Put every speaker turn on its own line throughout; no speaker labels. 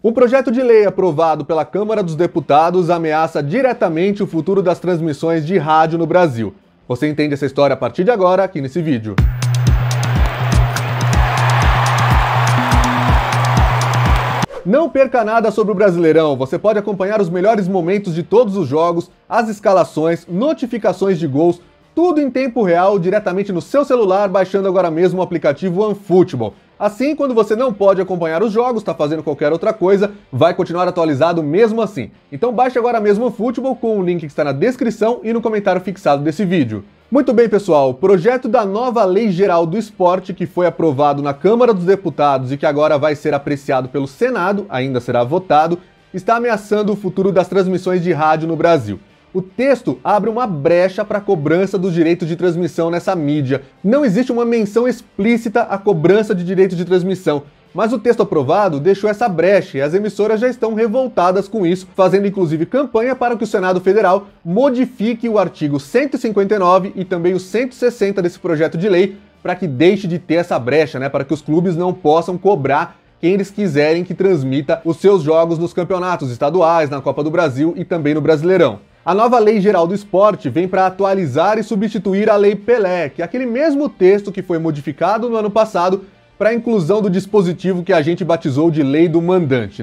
Um projeto de lei aprovado pela Câmara dos Deputados ameaça diretamente o futuro das transmissões de rádio no Brasil. Você entende essa história a partir de agora, aqui nesse vídeo. Não perca nada sobre o Brasileirão. Você pode acompanhar os melhores momentos de todos os jogos, as escalações, notificações de gols, tudo em tempo real, diretamente no seu celular, baixando agora mesmo o aplicativo OneFootball. Assim, quando você não pode acompanhar os jogos, está fazendo qualquer outra coisa, vai continuar atualizado mesmo assim. Então baixe agora mesmo o OneFootball com o link que está na descrição e no comentário fixado desse vídeo. Muito bem, pessoal, o projeto da nova Lei Geral do Esporte, que foi aprovado na Câmara dos Deputados e que agora vai ser apreciado pelo Senado, ainda será votado, está ameaçando o futuro das transmissões de rádio no Brasil. O texto abre uma brecha para a cobrança dos direitos de transmissão nessa mídia. Não existe uma menção explícita à cobrança de direitos de transmissão, mas o texto aprovado deixou essa brecha e as emissoras já estão revoltadas com isso, fazendo inclusive campanha para que o Senado Federal modifique o artigo 159 e também o 160 desse projeto de lei para que deixe de ter essa brecha, para que os clubes não possam cobrar quem eles quiserem que transmita os seus jogos nos campeonatos estaduais, na Copa do Brasil e também no Brasileirão. A nova Lei Geral do Esporte vem para atualizar e substituir a Lei Pelé, que é aquele mesmo texto que foi modificado no ano passado para a inclusão do dispositivo que a gente batizou de Lei do Mandante,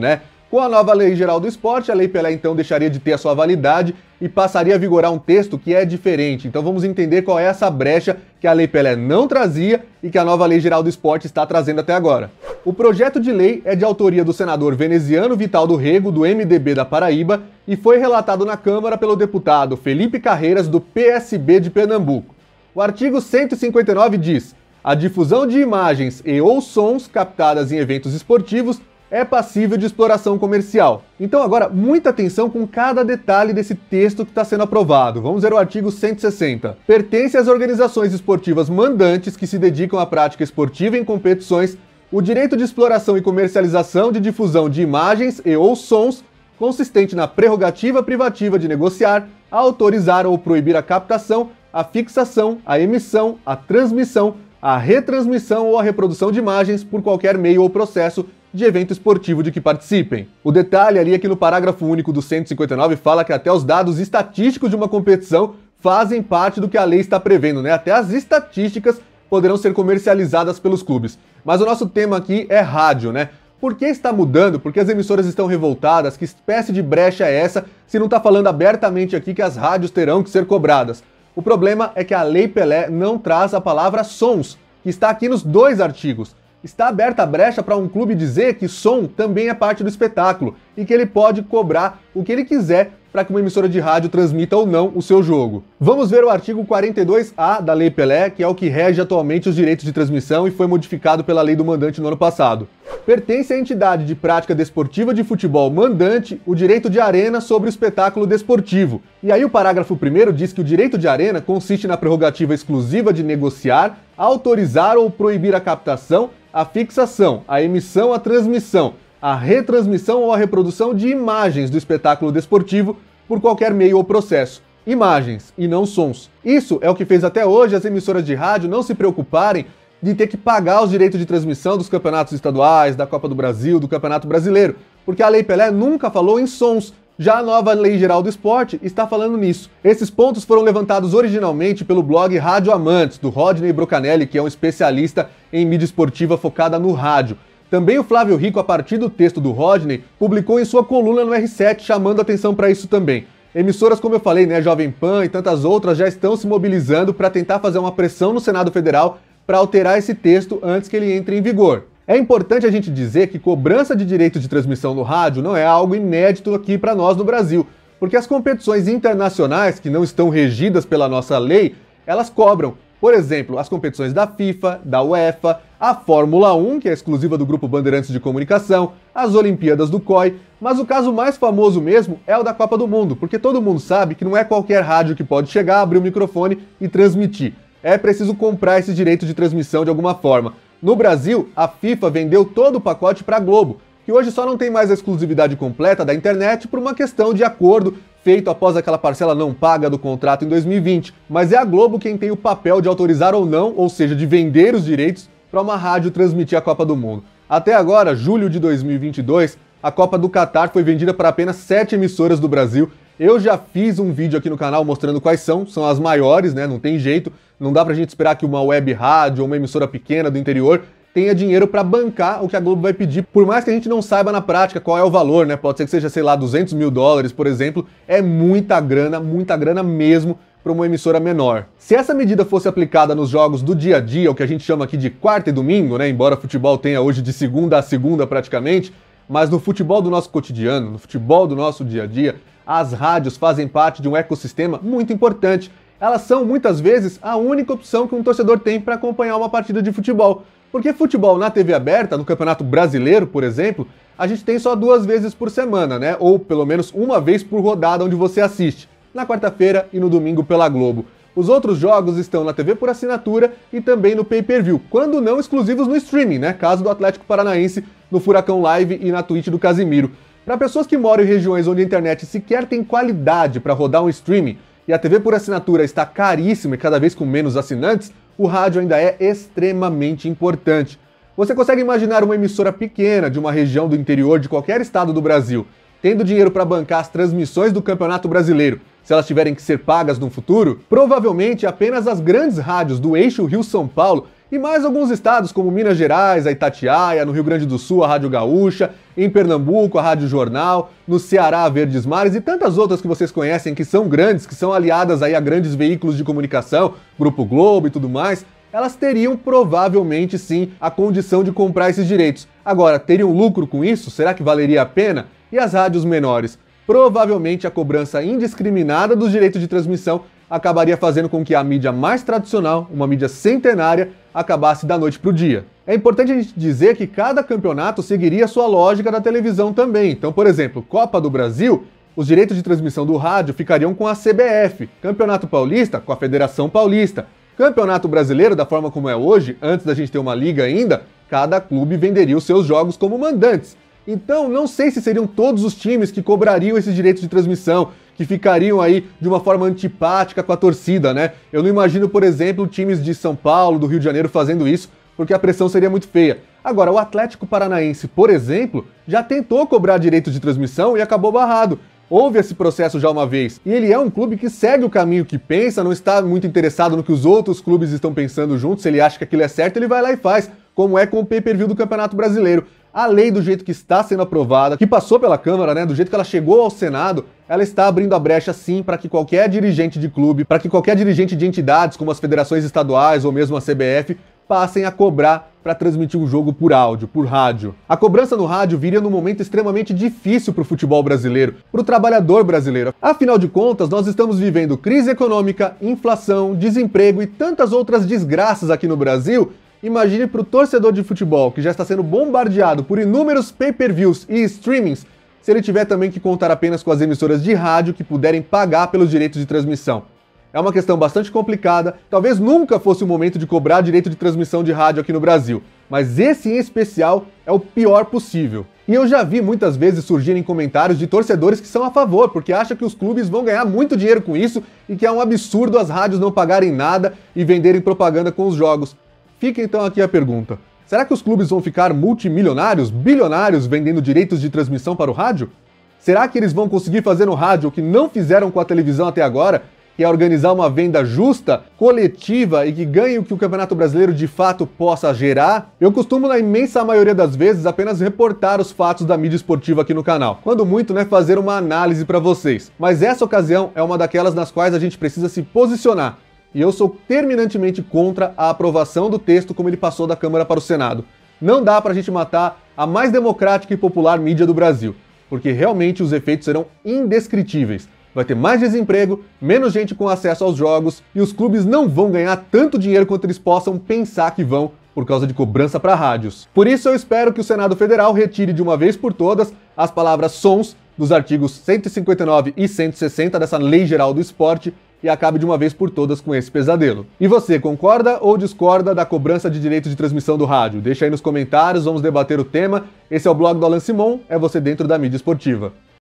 Com a nova Lei Geral do Esporte, a Lei Pelé então deixaria de ter a sua validade e passaria a vigorar um texto que é diferente. Então vamos entender qual é essa brecha que a Lei Pelé não trazia e que a nova Lei Geral do Esporte está trazendo até agora. O projeto de lei é de autoria do senador veneziano Vital do Rego, do MDB da Paraíba, e foi relatado na Câmara pelo deputado Felipe Carreiras, do PSB de Pernambuco. O artigo 159 diz: a difusão de imagens e ou sons captadas em eventos esportivos é passível de exploração comercial. Então agora, muita atenção com cada detalhe desse texto que está sendo aprovado. Vamos ver o artigo 160. Pertence às organizações esportivas mandantes que se dedicam à prática esportiva em competições o direito de exploração e comercialização de difusão de imagens e ou sons consistente na prerrogativa privativa de negociar, autorizar ou proibir a captação, a fixação, a emissão, a transmissão, a retransmissão ou a reprodução de imagens por qualquer meio ou processo de evento esportivo de que participem. O detalhe ali é que no parágrafo único do 159 fala que até os dados estatísticos de uma competição fazem parte do que a lei está prevendo, Até as estatísticas poderão ser comercializadas pelos clubes. Mas o nosso tema aqui é rádio, Por que está mudando? Porque as emissoras estão revoltadas? Que espécie de brecha é essa se não está falando abertamente aqui que as rádios terão que ser cobradas? O problema é que a Lei Pelé não traz a palavra sons, que está aqui nos dois artigos. Está aberta a brecha para um clube dizer que som também é parte do espetáculo e que ele pode cobrar o que ele quiser para que uma emissora de rádio transmita ou não o seu jogo. Vamos ver o artigo 42A da Lei Pelé, que é o que rege atualmente os direitos de transmissão e foi modificado pela Lei do Mandante no ano passado. Pertence à entidade de prática desportiva de futebol mandante o direito de arena sobre o espetáculo desportivo. E aí o parágrafo 1º diz que o direito de arena consiste na prerrogativa exclusiva de negociar, autorizar ou proibir a captação, a fixação, a emissão, a transmissão, a retransmissão ou a reprodução de imagens do espetáculo desportivo por qualquer meio ou processo. Imagens e não sons. Isso é o que fez até hoje as emissoras de rádio não se preocuparem de ter que pagar os direitos de transmissão dos campeonatos estaduais, da Copa do Brasil, do Campeonato Brasileiro, porque a Lei Pelé nunca falou em sons. Já a nova Lei Geral do Esporte está falando nisso. Esses pontos foram levantados originalmente pelo blog Rádio Amantes, do Rodney Brocanelli, que é um especialista em mídia esportiva focada no rádio. Também o Flávio Rico, a partir do texto do Rodney, publicou em sua coluna no R7, chamando atenção para isso também. Emissoras, como eu falei, Jovem Pan e tantas outras, já estão se mobilizando para tentar fazer uma pressão no Senado Federal para alterar esse texto antes que ele entre em vigor. É importante a gente dizer que cobrança de direito de transmissão no rádio não é algo inédito aqui para nós no Brasil, porque as competições internacionais que não estão regidas pela nossa lei, elas cobram. Por exemplo, as competições da FIFA, da UEFA, a Fórmula 1, que é exclusiva do Grupo Bandeirantes de Comunicação, as Olimpíadas do COI, mas o caso mais famoso mesmo é o da Copa do Mundo, porque todo mundo sabe que não é qualquer rádio que pode chegar, abrir o microfone e transmitir. É preciso comprar esse direito de transmissão de alguma forma. No Brasil, a FIFA vendeu todo o pacote para a Globo, que hoje só não tem mais a exclusividade completa da internet por uma questão de acordo feito após aquela parcela não paga do contrato em 2020. Mas é a Globo quem tem o papel de autorizar ou não, ou seja, de vender os direitos para uma rádio transmitir a Copa do Mundo. Até agora, julho de 2022, a Copa do Catar foi vendida para apenas 7 emissoras do Brasil. Eu já fiz um vídeo aqui no canal mostrando quais são as maiores, né? Não tem jeito, não dá pra gente esperar que uma web rádio ou uma emissora pequena do interior tenha dinheiro para bancar o que a Globo vai pedir, por mais que a gente não saiba na prática qual é o valor, né? Pode ser que seja, sei lá, 200 mil dólares, por exemplo, é muita grana mesmo para uma emissora menor. Se essa medida fosse aplicada nos jogos do dia a dia, o que a gente chama aqui de quarta e domingo, né? Embora o futebol tenha hoje de segunda a segunda praticamente, mas no futebol do nosso cotidiano, no futebol do nosso dia a dia, as rádios fazem parte de um ecossistema muito importante. Elas são, muitas vezes, a única opção que um torcedor tem para acompanhar uma partida de futebol. Porque futebol na TV aberta, no Campeonato Brasileiro, por exemplo, a gente tem só 2 vezes por semana, né? Ou pelo menos uma vez por rodada onde você assiste, na quarta-feira e no domingo pela Globo. Os outros jogos estão na TV por assinatura e também no pay-per-view, quando não exclusivos no streaming, né? Caso do Atlético Paranaense, no Furacão Live e na Twitch do Casimiro. Para pessoas que moram em regiões onde a internet sequer tem qualidade para rodar um streaming e a TV por assinatura está caríssima e cada vez com menos assinantes, o rádio ainda é extremamente importante. Você consegue imaginar uma emissora pequena de uma região do interior de qualquer estado do Brasil, tendo dinheiro para bancar as transmissões do Campeonato Brasileiro, se elas tiverem que ser pagas no futuro? Provavelmente apenas as grandes rádios do eixo Rio-São Paulo e mais alguns estados como Minas Gerais, a Itatiaia, no Rio Grande do Sul a Rádio Gaúcha, em Pernambuco a Rádio Jornal, no Ceará a Verdes Mares e tantas outras que vocês conhecem que são grandes, que são aliadas aí a grandes veículos de comunicação, Grupo Globo e tudo mais, elas teriam provavelmente sim a condição de comprar esses direitos. Agora, teriam lucro com isso? Será que valeria a pena? E as rádios menores? Provavelmente a cobrança indiscriminada dos direitos de transmissão acabaria fazendo com que a mídia mais tradicional, uma mídia centenária, acabasse da noite para o dia. É importante a gente dizer que cada campeonato seguiria a sua lógica da televisão também. Então, por exemplo, Copa do Brasil, os direitos de transmissão do rádio ficariam com a CBF, Campeonato Paulista com a Federação Paulista, Campeonato Brasileiro, da forma como é hoje, antes da gente ter uma liga ainda, cada clube venderia os seus jogos como mandantes. Então, não sei se seriam todos os times que cobrariam esses direitos de transmissão, que ficariam aí de uma forma antipática com a torcida, né? Eu não imagino, por exemplo, times de São Paulo, do Rio de Janeiro fazendo isso, porque a pressão seria muito feia. Agora, o Atlético Paranaense, por exemplo, já tentou cobrar direitos de transmissão e acabou barrado. Houve esse processo já uma vez. E ele é um clube que segue o caminho que pensa, não está muito interessado no que os outros clubes estão pensando juntos. Se ele acha que aquilo é certo, ele vai lá e faz, como é com o pay-per-view do Campeonato Brasileiro. A lei, do jeito que está sendo aprovada, que passou pela Câmara, né, do jeito que ela chegou ao Senado, ela está abrindo a brecha sim para que qualquer dirigente de clube, para que qualquer dirigente de entidades como as federações estaduais ou mesmo a CBF, passem a cobrar para transmitir um jogo por áudio, por rádio. A cobrança no rádio viria num momento extremamente difícil para o futebol brasileiro, para o trabalhador brasileiro. Afinal de contas, nós estamos vivendo crise econômica, inflação, desemprego e tantas outras desgraças aqui no Brasil. Imagine para o torcedor de futebol, que já está sendo bombardeado por inúmeros pay-per-views e streamings, se ele tiver também que contar apenas com as emissoras de rádio que puderem pagar pelos direitos de transmissão. É uma questão bastante complicada, talvez nunca fosse o momento de cobrar direito de transmissão de rádio aqui no Brasil, mas esse em especial é o pior possível. E eu já vi muitas vezes surgirem comentários de torcedores que são a favor, porque acham que os clubes vão ganhar muito dinheiro com isso e que é um absurdo as rádios não pagarem nada e venderem propaganda com os jogos. Fica então aqui a pergunta: será que os clubes vão ficar multimilionários, bilionários vendendo direitos de transmissão para o rádio? Será que eles vão conseguir fazer no rádio o que não fizeram com a televisão até agora, que é organizar uma venda justa, coletiva e que ganhe o que o Campeonato Brasileiro de fato possa gerar? Eu costumo, na imensa maioria das vezes, apenas reportar os fatos da mídia esportiva aqui no canal. Quando muito, né, fazer uma análise para vocês. Mas essa ocasião é uma daquelas nas quais a gente precisa se posicionar. E eu sou terminantemente contra a aprovação do texto como ele passou da Câmara para o Senado. Não dá pra gente matar a mais democrática e popular mídia do Brasil, porque realmente os efeitos serão indescritíveis. Vai ter mais desemprego, menos gente com acesso aos jogos e os clubes não vão ganhar tanto dinheiro quanto eles possam pensar que vão por causa de cobrança para rádios. Por isso eu espero que o Senado Federal retire de uma vez por todas as palavras sons dos artigos 159 e 160 dessa Lei Geral do Esporte e acabe de uma vez por todas com esse pesadelo. E você, concorda ou discorda da cobrança de direitos de transmissão do rádio? Deixa aí nos comentários, vamos debater o tema. Esse é o blog do Alan Simon, é você dentro da mídia esportiva.